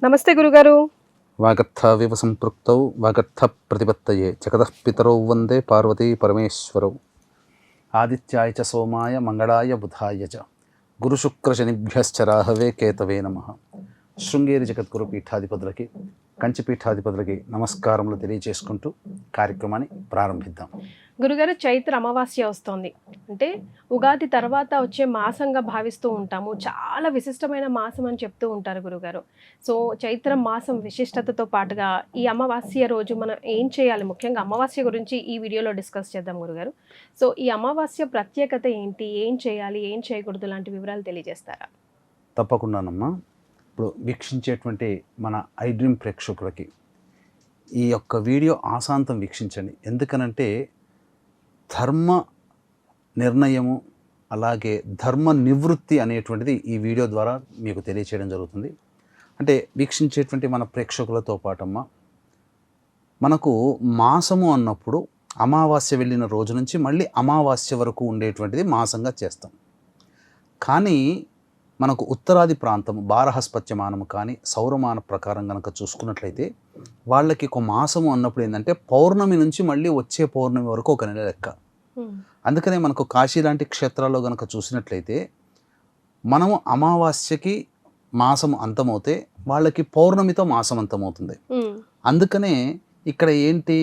నమస్తే గురుగారు. వాగర్థావివ సంపృక్తౌ వాగర్థ ప్రతిపత్తయే జగతః పితరౌ వందే పార్వతీ పరమేశ్వరౌ. ఆదిత్యాయ చ సోమాయ మంగళాయ బుధాయ చ గురుశుక్రశనిభ్యశ్చ రాహవే కేతవే నమః. శృంగేరి జగద్గురు పీఠాధిపతులకి, కంచి పీఠాధిపతులకి నమస్కారములు తెలియజేసుకుంటూ కార్యక్రమాన్ని ప్రారంభిద్దాం. గురుగారు, చైత్ర అమావాస్య వస్తోంది. అంటే ఉగాది తర్వాత వచ్చే మాసంగా భావిస్తూ ఉంటాము. చాలా విశిష్టమైన మాసం అని చెప్తూ ఉంటారు గురుగారు. సో చైత్ర మాసం విశిష్టతతో పాటుగా ఈ అమావాస్య రోజు మనం ఏం చేయాలి, ముఖ్యంగా అమావాస్య గురించి ఈ వీడియోలో డిస్కస్ చేద్దాం గురుగారు. సో ఈ అమావాస్య ప్రత్యేకత ఏంటి, ఏం చేయాలి, ఏం చేయకూడదు లాంటి వివరాలు తెలియజేస్తారా? తప్పకుండానమ్మా. ఇప్పుడు వీక్షించేటువంటి మన ఐ డ్రీమ్ ప్రేక్షకులకి ఈ యొక్క వీడియో ఆశాంతం వీక్షించండి. ఎందుకనంటే ధర్మ నిర్ణయము అలాగే ధర్మ నివృత్తి అనేటువంటిది ఈ వీడియో ద్వారా మీకు తెలియచేయడం జరుగుతుంది. అంటే వీక్షించేటువంటి మన ప్రేక్షకులతో పాటమ్మా, మనకు మాసము అన్నప్పుడు అమావాస్య వెళ్ళిన రోజు నుంచి మళ్ళీ అమావాస్య వరకు ఉండేటువంటిది మాసంగా చేస్తాం. కానీ మనకు ఉత్తరాది ప్రాంతం బారహస్పత్యమానము కానీ సౌరమాన ప్రకారం కనుక చూసుకున్నట్లయితే వాళ్ళకి ఒక మాసము అన్నప్పుడు ఏంటంటే పౌర్ణమి నుంచి మళ్ళీ వచ్చే పౌర్ణమి వరకు ఒక నెల లెక్క. అందుకనే మనకు కాశీ లాంటి క్షేత్రాల్లో కనుక చూసినట్లయితే మనము అమావాస్యకి మాసం అంతమవుతే వాళ్ళకి పౌర్ణమితో మాసం అంతమవుతుంది. అందుకనే ఇక్కడ ఏంటి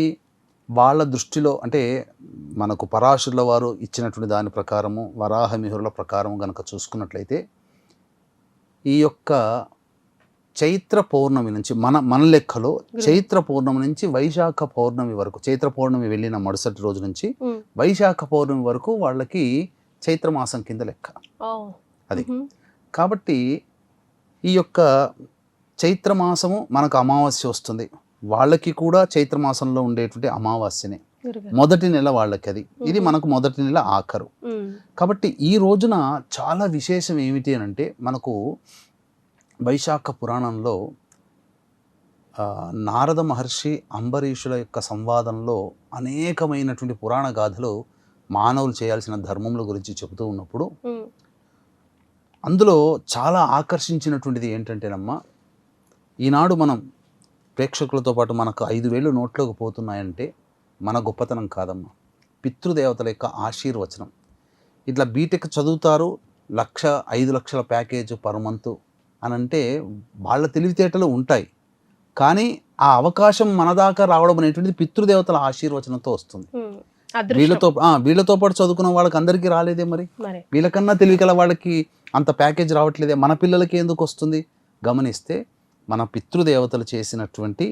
వాళ్ళ దృష్టిలో అంటే మనకు పరాశరుల వారు ఇచ్చినటువంటి దాని ప్రకారము వరాహమిహిరుల ప్రకారము కనుక చూసుకున్నట్లయితే ఈ యొక్క చైత్ర పౌర్ణమి నుంచి మన లెక్కలో చైత్ర పౌర్ణమి నుంచి వైశాఖ పౌర్ణమి వరకు, చైత్ర పౌర్ణమి వెళ్ళిన మరుసటి రోజు నుంచి వైశాఖ పౌర్ణమి వరకు వాళ్ళకి చైత్రమాసం కింద లెక్క అది. కాబట్టి ఈ యొక్క చైత్రమాసము మనకు అమావాస్య వస్తుంది, వాళ్ళకి కూడా చైత్రమాసంలో ఉండేటువంటి అమావాస్యనే మొదటి నెల వాళ్ళకి. అది ఇది మనకు మొదటి నెల ఆఖరు. కాబట్టి ఈ రోజున చాలా విశేషం ఏమిటి అని అంటే మనకు వైశాఖ పురాణంలో నారద మహర్షి అంబరీషుల యొక్క సంవాదంలో అనేకమైనటువంటి పురాణ గాథలు మానవులు చేయాల్సిన ధర్మముల గురించి చెబుతూ ఉన్నప్పుడు అందులో చాలా ఆకర్షించినటువంటిది ఏంటంటేనమ్మా, ఈనాడు మనం ప్రేక్షకులతో పాటు మనకు 5,000 నోట్లోకి పోతున్నాయంటే మన గొప్పతనం కాదమ్మా, పితృదేవతల యొక్క ఆశీర్వచనం. ఇట్లా బీటెక్ చదువుతారు, 5 లక్షల ప్యాకేజ్ పర్ మంత్ అని అంటే వాళ్ళ తెలివితేటలు ఉంటాయి, కానీ ఆ అవకాశం మన దాకా రావడం అనేటువంటిది పితృదేవతల ఆశీర్వచనంతో వస్తుంది. వీళ్ళతో పాటు చదువుకున్న వాళ్ళకి అందరికీ రాలేదే, మరి వీళ్ళకన్నా తెలివిగల వాళ్ళకి అంత ప్యాకేజ్ రావట్లేదే, మన పిల్లలకి ఎందుకు వస్తుంది? గమనిస్తే మన పితృదేవతలు చేసినటువంటి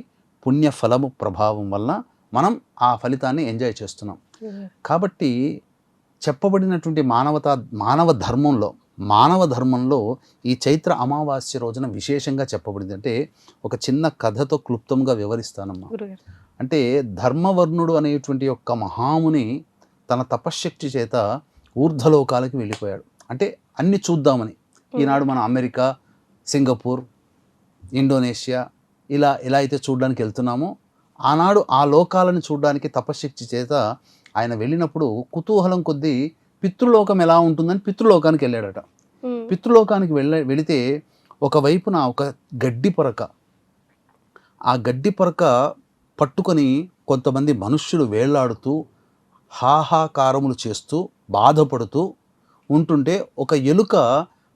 పుణ్యఫలము ప్రభావం వల్ల మనం ఆ ఫలితాన్ని ఎంజాయ్ చేస్తున్నాం. కాబట్టి చెప్పబడినటువంటి మానవ ధర్మంలో ఈ చైత్ర అమావాస్య రోజున విశేషంగా చెప్పబడింది. అంటే ఒక చిన్న కథతో క్లుప్తంగా వివరిస్తానమ్మా. అంటే ధర్మవర్ణుడు అనేటువంటి యొక్క మహాముని తన తపశ్శక్తి చేత ఊర్ధ్వలోకాలకి వెళ్ళిపోయాడు. అంటే అన్ని చూద్దామని. ఈనాడు మన అమెరికా, సింగపూర్, ఇండోనేషియా ఇలా అయితే చూడడానికి వెళ్తున్నామో, ఆనాడు ఆ లోకాలను చూడడానికి తపశ్శక్తి చేత ఆయన వెళ్ళినప్పుడు కుతూహలం కొద్దీ పితృలోకం ఎలా ఉంటుందని పితృలోకానికి వెళ్ళాడట. పితృలోకానికి వెళితే ఒకవైపున ఒక గడ్డి పొరక, ఆ గడ్డి పొరక పట్టుకొని కొంతమంది మనుష్యులు వేళ్లాడుతూ హాహాకారములు చేస్తూ బాధపడుతూ ఉంటుంటే ఒక ఎలుక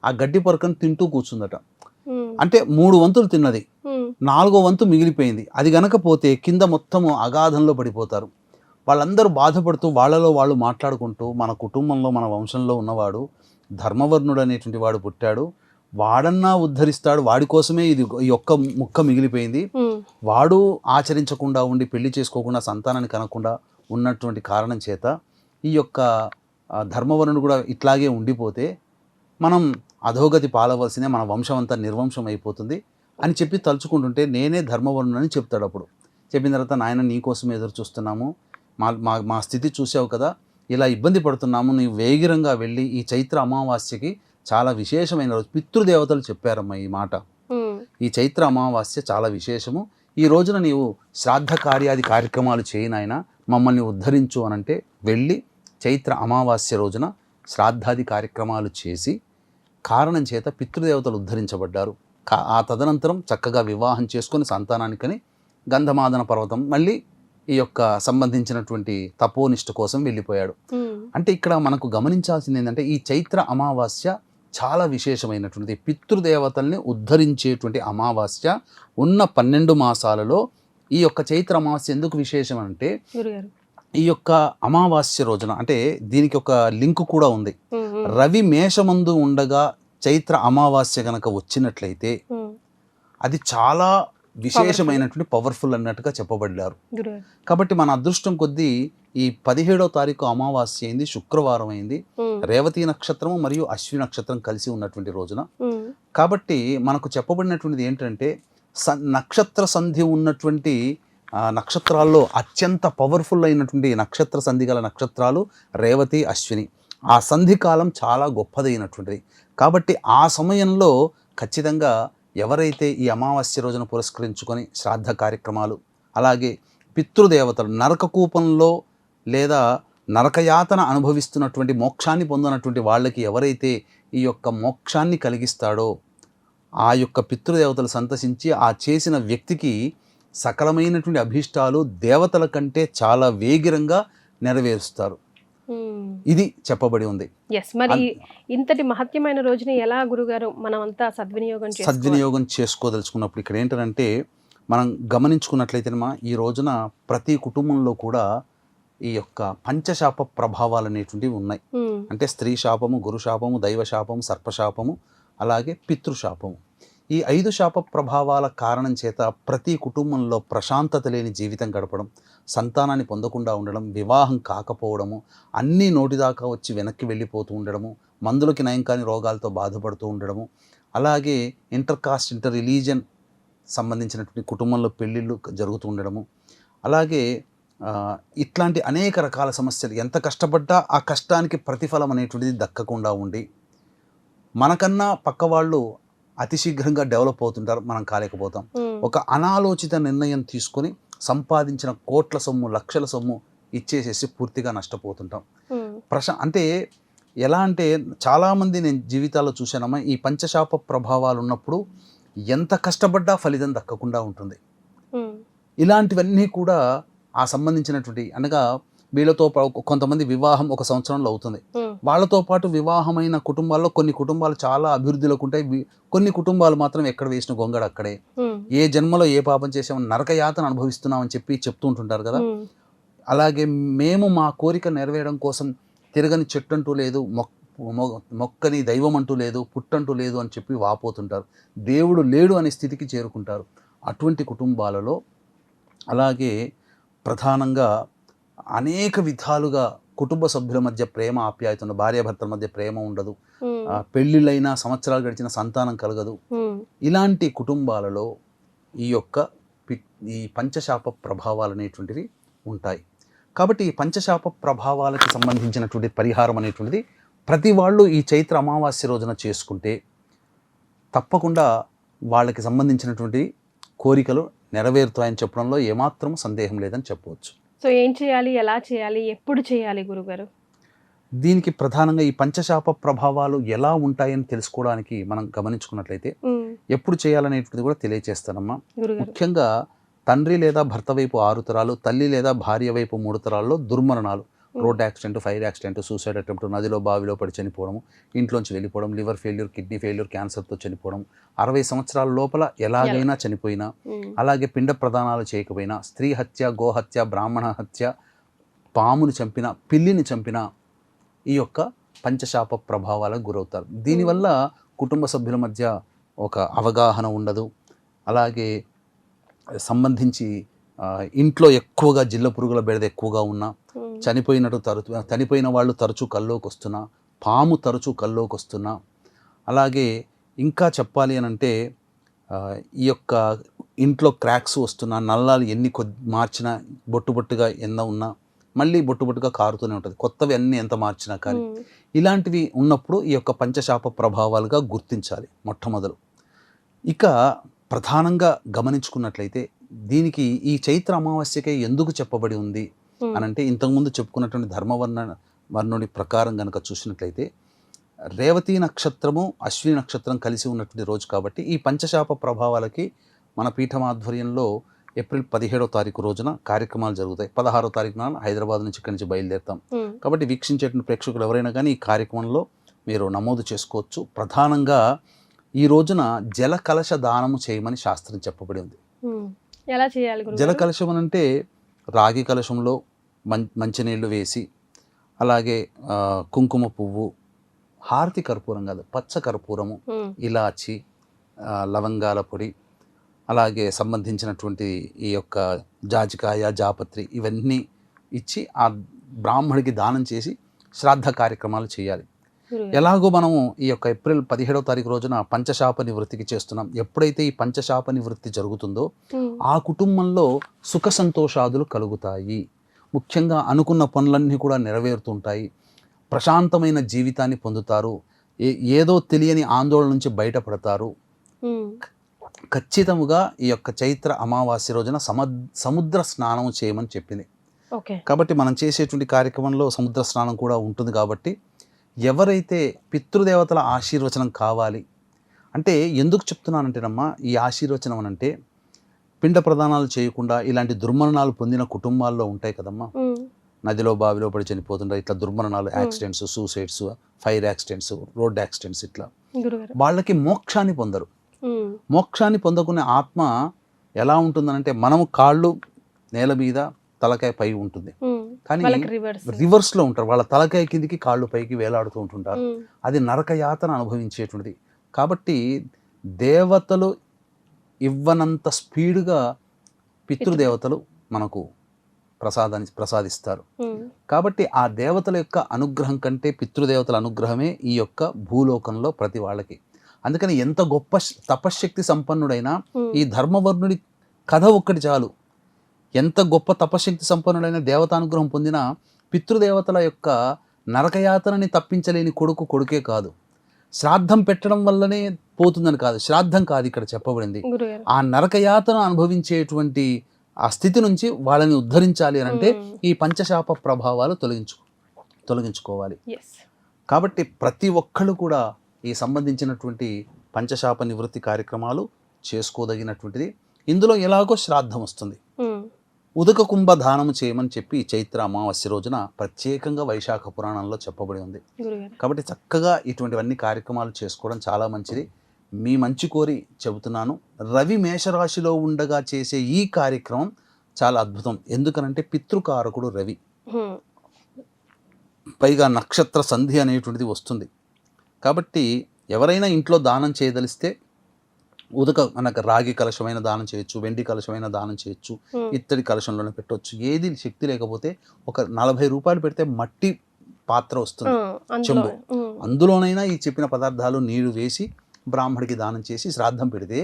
ఆ గడ్డి పొరకను తింటూ కూర్చుందట. అంటే 3 వంతులు తిన్నది, 4వ వంతు మిగిలిపోయింది. అది గనక పోతే కింద మొత్తము అగాధంలో పడిపోతారు. వాళ్ళందరూ బాధపడుతూ వాళ్ళలో వాళ్ళు మాట్లాడుకుంటూ, మన కుటుంబంలో మన వంశంలో ఉన్నవాడు ధర్మవర్ణుడు అనేటువంటి వాడు పుట్టాడు, వాడన్నా ఉద్ధరిస్తాడు, వాడి కోసమే ఇది ఈ ఒక్క ముక్క మిగిలిపోయింది, వాడు ఆచరించకుండా ఉండి పెళ్లి చేసుకోకుండా సంతానాన్ని కనకుండా ఉన్నటువంటి కారణం చేత ఈ యొక్క ధర్మవర్ణుడు కూడా ఇట్లాగే ఉండిపోతే మనం అధోగతి పాలవలసిందే, మన వంశం అంతా నిర్వంశం అయిపోతుంది అని చెప్పి తలుచుకుంటుంటే నేనే ధర్మవర్ణుడని చెప్తాడు. అప్పుడు చెప్పిన తర్వాత, నాయన నీకోసం ఎదురు చూస్తున్నాము, మా స్థితి చూసావు కదా, ఇలా ఇబ్బంది పడుతున్నాము, నీవు వేగిరంగా వెళ్ళి ఈ చైత్ర అమావాస్యకి చాలా విశేషమైన రోజు, పితృదేవతలు చెప్పారమ్మా ఈ మాట, ఈ చైత్ర అమావాస్య చాలా విశేషము, ఈ రోజున నీవు శ్రాద్ధ కార్యాది కార్యక్రమాలు చేయనాయన, మమ్మల్ని ఉద్ధరించు అనంటే వెళ్ళి చైత్ర అమావాస్య రోజున శ్రాద్ధాది కార్యక్రమాలు చేసి కారణం చేత పితృదేవతలు ఉద్ధరించబడ్డారు. ఆ తదనంతరం చక్కగా వివాహం చేసుకొని సంతానానికని గంధమాదన పర్వతం మళ్ళీ ఈ యొక్క సంబంధించినటువంటి తపోనిష్ట కోసం వెళ్ళిపోయాడు. అంటే ఇక్కడ మనకు గమనించాల్సింది ఏంటంటే ఈ చైత్ర అమావాస్య చాలా విశేషమైనటువంటిది. పితృదేవతల్ని ఉద్ధరించేటువంటి అమావాస్య. ఉన్న 12 మాసాలలో ఈ యొక్క చైత్ర అమావాస్య ఎందుకు విశేషం అంటే ఈ యొక్క అమావాస్య రోజున, అంటే దీనికి ఒక లింక్ కూడా ఉంది. రవి మేషమందు ఉండగా చైత్ర అమావాస్య గనక వచ్చినట్లయితే అది చాలా విశేషమైనటువంటి పవర్ఫుల్ అన్నట్టుగా చెప్పబడ్డారు. కాబట్టి మన అదృష్టం కొద్దీ ఈ 17వ తారీఖు అమావాస్య అయింది, శుక్రవారం అయింది, రేవతి నక్షత్రము మరియు అశ్విని నక్షత్రం కలిసి ఉన్నటువంటి రోజున. కాబట్టి మనకు చెప్పబడినటువంటిది ఏంటంటే నక్షత్ర సంధి ఉన్నటువంటి నక్షత్రాల్లో అత్యంత పవర్ఫుల్ అయినటువంటి నక్షత్ర సంధి గల నక్షత్రాలు రేవతి, అశ్విని. ఆ సంధి కాలం చాలా గొప్పదైనటువంటిది. కాబట్టి ఆ సమయంలో ఖచ్చితంగా ఎవరైతే ఈ అమావాస్య రోజున పురస్కరించుకొని శ్రాద్ధ కార్యక్రమాలు, అలాగే పితృదేవతలు నరకకూపంలో లేదా నరకయాతన అనుభవిస్తున్నటువంటి మోక్షాన్ని పొందినటువంటి వాళ్ళకి ఎవరైతే ఈ యొక్క మోక్షాన్ని కలిగిస్తాడో ఆ యొక్క పితృదేవతలు సంతసించి ఆ చేసిన వ్యక్తికి సకలమైనటువంటి అభీష్టాలు దేవతల కంటే చాలా వేగిరంగా నెరవేరుస్తారు. ఇది చెప్పబడి ఉంది. మరి ఇంతటి మహత్యమైన రోజుని ఎలా గురుగారు మనం అంతా సద్వినియోగం చేసుకోదలుచుకున్నప్పుడు ఇక్కడ ఏంటంటే మనం గమనించుకున్నట్లయితే ఈ రోజున ప్రతి కుటుంబంలో కూడా ఈ యొక్క పంచశాప ప్రభావాలు అనేటువంటివి ఉన్నాయి. అంటే స్త్రీ శాపము, గురు శాపము, దైవ శాపము, సర్పశాపము, అలాగే పితృశాపము. ఈ 5 శాప ప్రభావాల కారణం చేత ప్రతి కుటుంబంలో ప్రశాంతత లేని జీవితం గడపడం, సంతానాన్ని పొందకుండా ఉండడం, వివాహం కాకపోవడము, అన్నీ నోటిదాకా వచ్చి వెనక్కి వెళ్ళిపోతూ ఉండడము, మందులకి నయం కాని రోగాలతో బాధపడుతూ ఉండడము, అలాగే ఇంటర్ రిలీజియన్ సంబంధించినటువంటి కుటుంబంలో పెళ్ళిళ్ళు జరుగుతూ ఉండడము, అలాగే ఇట్లాంటి అనేక రకాల సమస్యలు. ఎంత కష్టపడ్డా ఆ కష్టానికి ప్రతిఫలం అనేటువంటిది దక్కకుండా ఉండి మనకన్నా పక్క వాళ్ళు అతి శీఘ్రంగా డెవలప్ అవుతుంటారు, మనం కాలేకపోతాం. ఒక అనాలోచిత నిర్ణయం తీసుకొని సంపాదించిన కోట్ల సొమ్ము, లక్షల సొమ్ము ఇచ్చేసేసి పూర్తిగా నష్టపోతుంటాం. అంటే ఎలా అంటే చాలామంది నేను జీవితాల్లో చూశానమ్మా, ఈ పంచశాప ప్రభావాలు ఉన్నప్పుడు ఎంత కష్టపడ్డా ఫలితం దక్కకుండా ఉంటుంది. ఇలాంటివన్నీ కూడా ఆ సంబంధించినటువంటి, అనగా వీళ్ళతో కొంతమంది వివాహం 1 సంవత్సరంలో అవుతుంది. వాళ్ళతో పాటు వివాహమైన కుటుంబాల్లో కొన్ని కుటుంబాలు చాలా అభివృద్ధిలోకి ఉంటాయి, కొన్ని కుటుంబాలు మాత్రం ఎక్కడ వేసిన గొంగడ అక్కడే. ఏ జన్మలో ఏ పాపం చేసామని నరకయాతన అనుభవిస్తున్నామని చెప్తూ ఉంటుంటారు కదా. అలాగే మేము మా కోరిక నెరవేరడం కోసం తిరగని చెట్టంటూ లేదు, మొక్కని దైవం అంటూ లేదు, పుట్టంటూ లేదు అని చెప్పి వాపోతుంటారు. దేవుడు లేడు అనే స్థితికి చేరుకుంటారు. అటువంటి కుటుంబాలలో అలాగే ప్రధానంగా అనేక విధాలుగా కుటుంబ సభ్యుల మధ్య ప్రేమ ఆప్యాయత ఉండదు, భార్యాభర్తల మధ్య ప్రేమ ఉండదు, పెళ్ళిళ్ళైనా సంవత్సరాలు గడిచిన సంతానం కలగదు. ఇలాంటి కుటుంబాలలో ఈ పంచశాప ప్రభావాలు అనేటువంటివి ఉంటాయి. కాబట్టి ఈ పంచశాప ప్రభావాలకి సంబంధించినటువంటి పరిహారం అనేటువంటిది ప్రతి వాళ్ళు ఈ చైత్ర అమావాస్య రోజున చేసుకుంటే తప్పకుండా వాళ్ళకి సంబంధించినటువంటి కోరికలు నెరవేరుతాయని చెప్పడంలో ఏమాత్రం సందేహం లేదని చెప్పవచ్చు. సో ఏం చేయాలి, ఎలా చేయాలి, ఎప్పుడు చేయాలి గురుగారు? దీనికి ప్రధానంగా ఈ పంచశాప ప్రభావాలు ఎలా ఉంటాయని తెలుసుకోవడానికి మనం గమనించుకున్నట్లయితే ఎప్పుడు చేయాలనేటువంటిది కూడా తెలియజేస్తానమ్మా. ముఖ్యంగా తండ్రి లేదా భర్త వైపు 6 తరాలు, తల్లి లేదా భార్య వైపు 3 తరాల్లో దుర్మరణాలు, road accident, fire accident, suicide attempt, నదిలో బావిలో పడి చనిపోవడం, ఇంట్లోంచి వెళ్ళిపోవడం, లివర్ ఫెయిల్యూర్, కిడ్నీ ఫెయిల్యూర్, క్యాన్సర్తో చనిపోవడం, 60 సంవత్సరాల లోపల ఎలాగైనా చనిపోయినా, అలాగే పిండ ప్రదానాలు చేయకపోయినా, స్త్రీ హత్య, గోహత్య, బ్రాహ్మణ హత్య, పాముని చంపిన, పిల్లిని చంపిన ఈ యొక్క పంచశాప ప్రభావాలకు గురవుతారు. దీనివల్ల కుటుంబ సభ్యుల మధ్య ఒక అవగాహన ఉండదు. అలాగే సంబంధించి ఇంట్లో ఎక్కువగా జిల్ల పురుగుల బెడద ఎక్కువగా ఉన్నా, చనిపోయిన వాళ్ళు తరచూ కల్లోకి వస్తున్నా, పాము తరచూ కల్లోకి వస్తున్నా, అలాగే ఇంకా చెప్పాలి అని అంటే ఈ యొక్క ఇంట్లో క్రాక్స్ వస్తున్నా, నల్లాలు ఎన్ని మార్చినా బొట్టుగా ఎన్న ఉన్నా మళ్ళీ బొట్టుగా కారుతూనే ఉంటుంది, కొత్తవి అన్నీ ఎంత మార్చినా కానీ. ఇలాంటివి ఉన్నప్పుడు ఈ యొక్క పంచశాప ప్రభావాలుగా గుర్తించాలి మొట్టమొదలు. ఇక ప్రధానంగా గమనించుకున్నట్లయితే దీనికి ఈ చైత్ర అమావాస్యకే ఎందుకు చెప్పబడి ఉంది అని అంటే, ఇంతకుముందు చెప్పుకున్నటువంటి వర్ణుడి ప్రకారం కనుక చూసినట్లయితే రేవతి నక్షత్రము అశ్విని నక్షత్రం కలిసి ఉన్నటువంటి రోజు కాబట్టి ఈ పంచశాప ప్రభావాలకి మన పీఠం ఆధ్వర్యంలో ఏప్రిల్ 17వ తారీఖు రోజున కార్యక్రమాలు జరుగుతాయి. 16వ తారీఖున హైదరాబాద్ నుంచి ఇక్కడి నుంచి బయలుదేరుతాం. కాబట్టి వీక్షించేటువంటి ప్రేక్షకులు ఎవరైనా కానీ ఈ కార్యక్రమంలో మీరు నమోదు చేసుకోవచ్చు. ప్రధానంగా ఈ రోజున జల కలశ దానము చేయమని శాస్త్రం చెప్పబడి ఉంది. ఎలా చేయాలి? జల కలశం అని అంటే రాగి కలశంలో మంచినీళ్ళు వేసి, అలాగే కుంకుమ పువ్వు, హారతి కర్పూరం కాదు పచ్చ కర్పూరము, ఇలాచి, లవంగాల పొడి, అలాగే సంబంధించినటువంటి ఈ యొక్క జాజికాయ, జాపత్రి ఇవన్నీ ఇచ్చి ఆ బ్రాహ్మడికి దానం చేసి శ్రాద్ధ కార్యక్రమాలు చేయాలి. ఎలాగో మనము ఈ యొక్క ఏప్రిల్ 17వ తారీఖు రోజున పంచశాప నివృత్తికి చేస్తున్నాం. ఎప్పుడైతే ఈ పంచశాప నివృత్తి జరుగుతుందో ఆ కుటుంబంలో సుఖ సంతోషాదులు కలుగుతాయి. ముఖ్యంగా అనుకున్న పనులన్నీ కూడా నెరవేరుతుంటాయి. ప్రశాంతమైన జీవితాన్ని పొందుతారు. ఏదో తెలియని ఆందోళన నుంచి బయటపడతారు. ఖచ్చితముగా ఈ యొక్క చైత్ర అమావాస్య రోజున సముద్ర స్నానం చేయమని చెప్పింది. కాబట్టి మనం చేసేటువంటి కార్యక్రమంలో సముద్ర స్నానం కూడా ఉంటుంది. కాబట్టి ఎవరైతే పితృదేవతల ఆశీర్వచనం కావాలి అంటే, ఎందుకు చెప్తున్నానంటేనమ్మా ఈ ఆశీర్వచనం అని అంటే, పిండ ప్రదానాలు చేయకుండా ఇలాంటి దుర్మరణాలు పొందిన కుటుంబాల్లో ఉంటాయి కదమ్మా. నదిలో బావిలో పడి చనిపోతుంటారు. ఇట్లా దుర్మరణాలు, accidents, suicides, fire accidents, road accidents, ఇట్లా వాళ్ళకి మోక్షాన్ని పొందరు. మోక్షాన్ని పొందకునే ఆత్మ ఎలా ఉంటుందనంటే, మనము కాళ్ళు నేల మీద తలకాయ పై ఉంటుంది, కానీ రివర్స్ లో ఉంటారు. వాళ్ళ తలకాయ కిందికి కాళ్ళు పైకి వేలాడుతూ ఉంటుంటారు. అది నరక యాతన అనుభవించేటువంటిది. కాబట్టి దేవతలు ఇవ్వనంత స్పీడ్గా పితృదేవతలు మనకు ప్రసాదిస్తారు. కాబట్టి ఆ దేవతల యొక్క అనుగ్రహం కంటే పితృదేవతల అనుగ్రహమే ఈ యొక్క భూలోకంలో ప్రతి వాళ్ళకి. అందుకని ఎంత గొప్ప తపశ్శక్తి సంపన్నుడైనా ఈ ధర్మవర్ణుడి కథ ఒక్కటి చాలు. ఎంత గొప్ప తపశ్శక్తి సంపన్నుడైన దేవతానుగ్రహం పొందిన పితృదేవతల యొక్క నరకయాతనని తప్పించలేని కొడుకే కాదు. శ్రాద్ధం పెట్టడం వల్లనే పోతుందని కాదు, శ్రాద్ధం కాదు ఇక్కడ చెప్పబడింది. ఆ నరకయాతన అనుభవించేటువంటి ఆ స్థితి నుంచి వాళ్ళని ఉద్ధరించాలి అని అంటే ఈ పంచశాప ప్రభావాలు తొలగించుకోవాలి. కాబట్టి ప్రతి ఒక్కళ్ళు కూడా ఈ సంబంధించినటువంటి పంచశాప నివృత్తి కార్యక్రమాలు చేసుకోదగినటువంటిది. ఇందులో ఎలాగో శ్రాద్ధం వస్తుంది. ఉదక కుంభ దానము చేయమని చెప్పి చైత్ర అమావాస్య రోజున ప్రత్యేకంగా వైశాఖ పురాణంలో చెప్పబడి ఉంది. కాబట్టి చక్కగా ఇటువంటివన్నీ కార్యక్రమాలు చేసుకోవడం చాలా మంచిది. మీ మంచి కోరి చెబుతున్నాను. రవి మేషరాశిలో ఉండగా చేసే ఈ కార్యక్రమం చాలా అద్భుతం. ఎందుకనంటే పితృకారకుడు రవి, పైగా నక్షత్ర సంధి అనేటువంటిది వస్తుంది. కాబట్టి ఎవరైనా ఇంట్లో దానం చేయదలిస్తే మనకు రాగి కలశమైన దానం చేయొచ్చు, వెండి కలశమైన దానం చేయొచ్చు, ఇత్తడి కలశంలోనే పెట్టవచ్చు. ఏది శక్తి లేకపోతే ఒక 40 రూపాయలు పెడితే మట్టి పాత్ర వస్తుంది, చెంబు, అందులోనైనా ఈ చెప్పిన పదార్థాలు నీళ్లు వేసి బ్రాహ్మడికి దానం చేసి శ్రాద్ధం పెడితే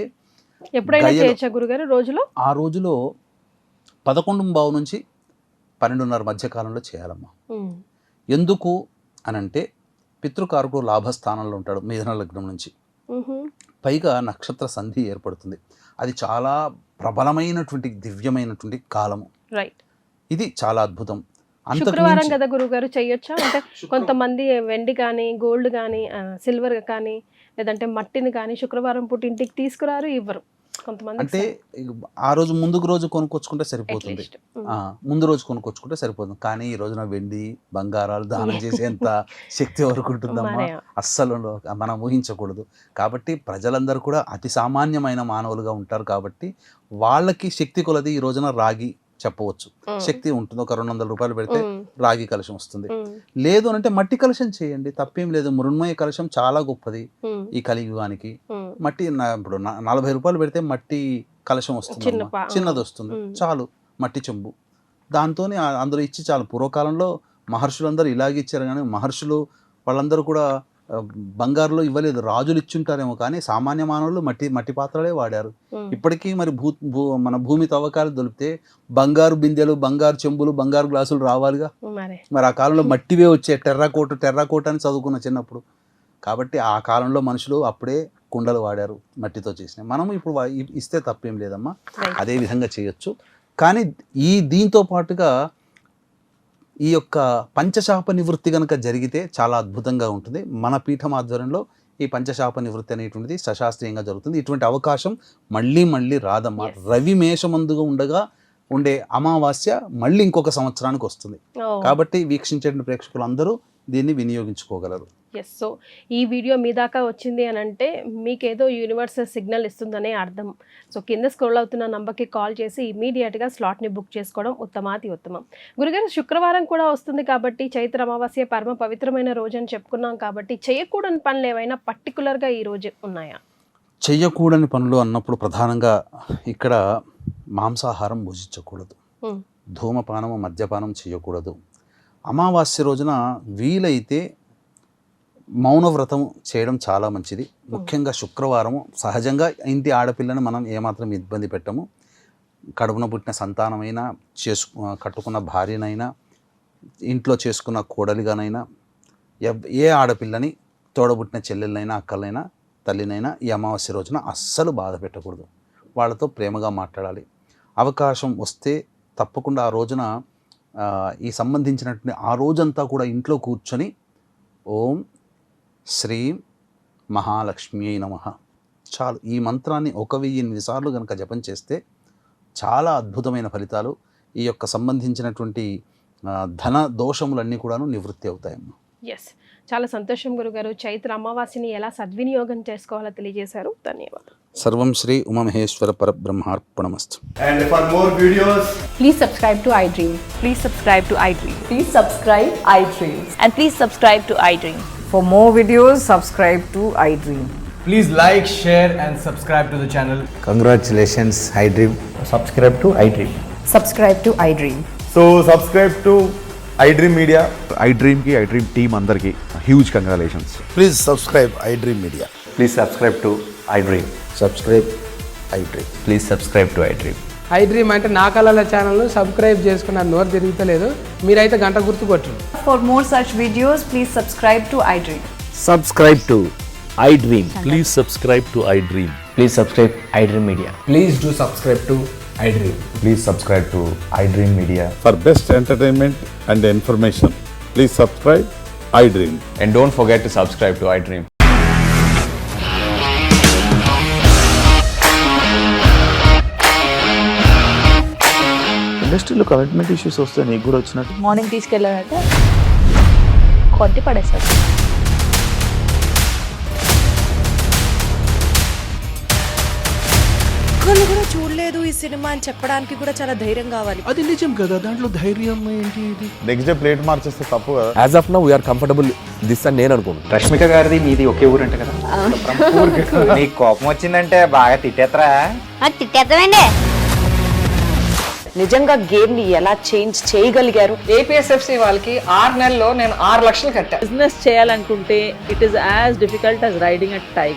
ఆ రోజులో 11:15 నుంచి 12:30 మధ్య కాలంలో చేయాలమ్మా. ఎందుకు అనంటే పితృకారకుడు లాభస్థానంలో ఉంటాడు మిథున లగ్నం నుంచి, పైగా నక్షత్ర సంధి ఏర్పడుతుంది. అది చాలా ప్రబలమైనటువంటి దివ్యమైనటువంటి కాలము. ఇది చాలా అద్భుతం. శుక్రవారం కదా గురుగారు చేయొచ్చా? అంటే కొంతమంది వెండి కానీ, గోల్డ్ కానీ, సిల్వర్ కానీ, లేదంటే మట్టిని కానీ శుక్రవారం పూట ఇంటికి తీసుకురారు, ఇవ్వరు కొంతమంది. అంటే ఆ రోజు ముందు రోజు కొనుక్కొచ్చుకుంటే సరిపోతుంది, ముందు రోజు కొనుక్కొచ్చుకుంటే సరిపోతుంది. కానీ ఈ రోజున వెండి బంగారాలు దానం చేసేంత శక్తి వరకు ఉంటుందమ్మా, అస్సలు మనం ఊహించకూడదు. కాబట్టి ప్రజలందరూ కూడా అతి సామాన్యమైన మానవులుగా ఉంటారు. కాబట్టి వాళ్ళకి శక్తి కొలది ఈ రోజున రాగి చెప్పవచ్చు, శక్తి ఉంటుంది. ఒక 200 రూపాయలు పెడితే రాగి కలశం వస్తుంది. లేదు అంటే మట్టి కలశం చేయండి, తప్పేం లేదు. మృణ్మయ కలశం చాలా గొప్పది ఈ కలియుగానికి. మట్టి ఇప్పుడు 40 రూపాయలు పెడితే మట్టి కలశం వస్తుంది, చిన్నది వస్తుంది, చాలు. మట్టి చెంబు దాంతో అందులో ఇచ్చి చాలు. పూర్వకాలంలో మహర్షులందరూ ఇలాగే ఇచ్చారు, కానీ మహర్షులు వాళ్ళందరూ కూడా బంగారులో ఇవ్వలేదు. రాజులు ఇచ్చుంటారేమో, కానీ సామాన్య మానవులు మట్టి పాత్రలే వాడారు. ఇప్పటికీ మరి మన భూమి తవ్వకాలు దొరికితే బంగారు బిందెలు, బంగారు చెంబులు, బంగారు గ్లాసులు రావాలిగా. మరి ఆ కాలంలో మట్టివే వచ్చే, టెర్రాకోట అని చదువుకున్న చిన్నప్పుడు. కాబట్టి ఆ కాలంలో మనుషులు అప్పుడే కుండలు వాడారు, మట్టితో చేసినాయి. మనం ఇప్పుడు ఇస్తే తప్పేం లేదమ్మా, అదే విధంగా చేయొచ్చు. కానీ దీంతో పాటుగా ఈ యొక్క పంచశాప నివృత్తి కనుక జరిగితే చాలా అద్భుతంగా ఉంటుంది. మన పీఠం ఆధ్వర్యంలో ఈ పంచశాప నివృత్తి అనేటువంటిది సశాస్త్రీయంగా జరుగుతుంది. ఇటువంటి అవకాశం మళ్ళీ మళ్ళీ రాదమ్మా. రవి మేషమందుగా ఉండగా ఉండే అమావాస్య మళ్ళీ ఇంకొక సంవత్సరానికి వస్తుంది. కాబట్టి వీక్షించే ప్రేక్షకులు అందరూ దీన్ని వినియోగించుకోగలరు. ఎస్, సో ఈ వీడియో మీ దాకా వచ్చింది అని అంటే మీకేదో యూనివర్సల్ సిగ్నల్ ఇస్తుందనే అర్థం. సో కింద స్క్రోల్ అవుతున్న నంబర్కి కాల్ చేసి ఇమీడియట్గా స్లాట్ని బుక్ చేసుకోవడం ఉత్తమాతి ఉత్తమం. గురుగారు, శుక్రవారం కూడా వస్తుంది కాబట్టి చైత్ర అమావాస్య పరమ పవిత్రమైన రోజు అని చెప్పుకున్నాం కాబట్టి చేయకూడని పనులు ఏవైనా పర్టికులర్గా ఈ రోజు ఉన్నాయా? చెయ్యకూడని పనులు అన్నప్పుడు ప్రధానంగా ఇక్కడ మాంసాహారం భుజించకూడదు, ధూమపానము మద్యపానం చేయకూడదు. అమావాస్య రోజున వీలైతే మౌనవ్రతం చేయడం చాలా మంచిది. ముఖ్యంగా శుక్రవారము సహజంగా ఇంటి ఆడపిల్లను మనం ఏమాత్రం ఇబ్బంది పెట్టము. కడుపున పుట్టిన సంతానమైనా, కట్టుకున్న భార్యనైనా, ఇంట్లో చేసుకున్న కోడలిగానైనా, ఏ ఆడపిల్లని, తోడబుట్టిన చెల్లెలనైనా, అక్కలైనా, తల్లినైనా ఈ అమావాస్య రోజున అస్సలు బాధ పెట్టకూడదు. వాళ్ళతో ప్రేమగా మాట్లాడాలి. అవకాశం వస్తే తప్పకుండా ఆ రోజున ఈ సంబంధించినటువంటి ఆ రోజంతా కూడా ఇంట్లో కూర్చొని ఓం శ్రీం మహాలక్ష్మి నమః చాలు, ఈ మంత్రాన్ని 1008 సార్లు కనుక జపం చేస్తే చాలా అద్భుతమైన ఫలితాలు, ఈ యొక్క సంబంధించినటువంటి ధన దోషములన్నీ కూడాను నివృత్తి అవుతాయమ్మా. ఎస్, చాలా సంతోషం గురుగారు. చైత్ర అమావాస్యని ఎలా సద్వినియోగం చేసుకోవాలో తెలియజేశారు. ధన్యవాదాలు. సర్వం శ్రీ ఉమామహేశ్వర పరబ్రహ్మార్పణమస్తు. And for more videos, Please subscribe to iDream. Please subscribe to iDream. Please subscribe iDream. And please subscribe to iDream. For more videos, subscribe to iDream. please like, share and subscribe to the channel. Congratulations, iDream. Subscribe to iDream. Subscribe to iDream. So subscribe to iDream Media. iDream ki iDream team అందరికి huge congratulations. Please subscribe iDream Media. Please subscribe to iDream. Subscribe iDream. Please subscribe to iDream. iDream అంటే నా కళల ఛానల్ను subscribe చేసుకున్న నోరు తిరుగుతలేదు, మీరైతే గంట గుర్తు కొట్టండి. For more such videos, please subscribe to iDream. Subscribe to iDream. Please subscribe to iDream. Please subscribe iDream Media. Please do subscribe to iDream. Please subscribe to iDream Media. For best entertainment and information, please subscribe iDream. And don't forget to subscribe to iDream. ఇండస్ట్రీలో commitment issues వస్తే నీకు కూడా వచ్చినట్టు morning తీసుకెళ్ళాలంటే కొట్టి పడేస్తారు. ఒక్కళ్ళు కూడా చూడలేదు ఈ సినిమా అని చెప్పడానికి కూడా చాలా ధైర్యం కావాలి. అది నిజం కదా, దాంట్లో ధైర్యం ఏంటి? ఇది నెక్స్ట్ డే ప్లేట్ మార్చేస్తే తప్పు కదా. As of now, we are comfortable this అని నేను అనుకుంటున్నాను. రష్మిక గారిది మీది ఒకే ఊరంట కదా. నీకు కోపం వచ్చిందంటే బాగా తిట్టేత్తరా? తిట్టేద్దామండి. నిజంగా గేమ్ ని ఎలా చేంజ్ చేయగలిగారు? ఏపీఎస్ఎఫ్సి వాళ్ళకి 6 నెలల్లో నేను 6 లక్షలు కట్టా. బిజినెస్ చేయాలనుకుంటే it is as difficult as riding a tiger.